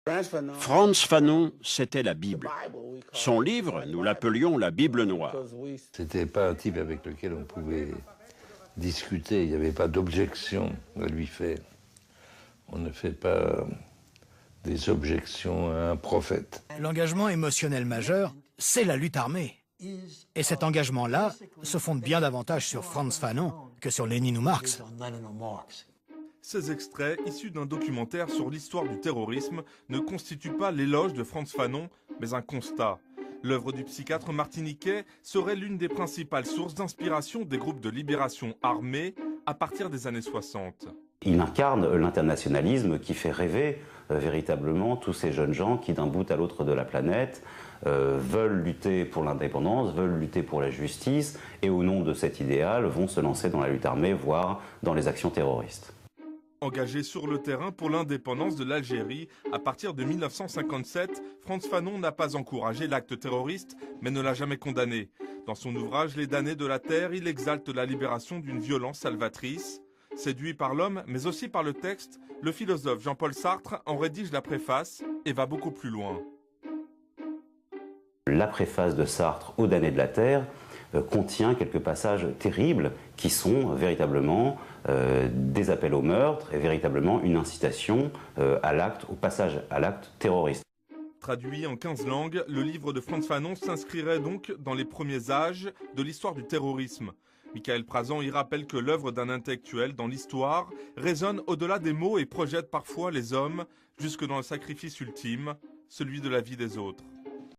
Frantz Fanon, c'était la Bible. Son livre, nous l'appelions la Bible noire. C'était pas un type avec lequel on pouvait discuter, il n'y avait pas d'objection à lui faire. On ne fait pas des objections à un prophète. L'engagement émotionnel majeur, c'est la lutte armée. Et cet engagement-là se fonde bien davantage sur Frantz Fanon que sur Lénine ou Marx. Ces extraits, issus d'un documentaire sur l'histoire du terrorisme, ne constituent pas l'éloge de Frantz Fanon, mais un constat. L'œuvre du psychiatre martiniquais serait l'une des principales sources d'inspiration des groupes de libération armés à partir des années 60. Il incarne l'internationalisme qui fait rêver véritablement tous ces jeunes gens qui, d'un bout à l'autre de la planète, veulent lutter pour l'indépendance, veulent lutter pour la justice et au nom de cet idéal vont se lancer dans la lutte armée, voire dans les actions terroristes. Engagé sur le terrain pour l'indépendance de l'Algérie, à partir de 1957, Frantz Fanon n'a pas encouragé l'acte terroriste, mais ne l'a jamais condamné. Dans son ouvrage « Les damnés de la terre », il exalte la libération d'une violence salvatrice. Séduit par l'homme, mais aussi par le texte, le philosophe Jean-Paul Sartre en rédige la préface et va beaucoup plus loin. La préface de Sartre aux damnés de la terre contient quelques passages terribles qui sont véritablement des appels au meurtre et véritablement une incitation à l'acte, au passage à l'acte terroriste. Traduit en 15 langues, le livre de Frantz Fanon s'inscrirait donc dans les premiers âges de l'histoire du terrorisme. Michael Prazan y rappelle que l'œuvre d'un intellectuel dans l'histoire résonne au-delà des mots et projette parfois les hommes jusque dans le sacrifice ultime, celui de la vie des autres.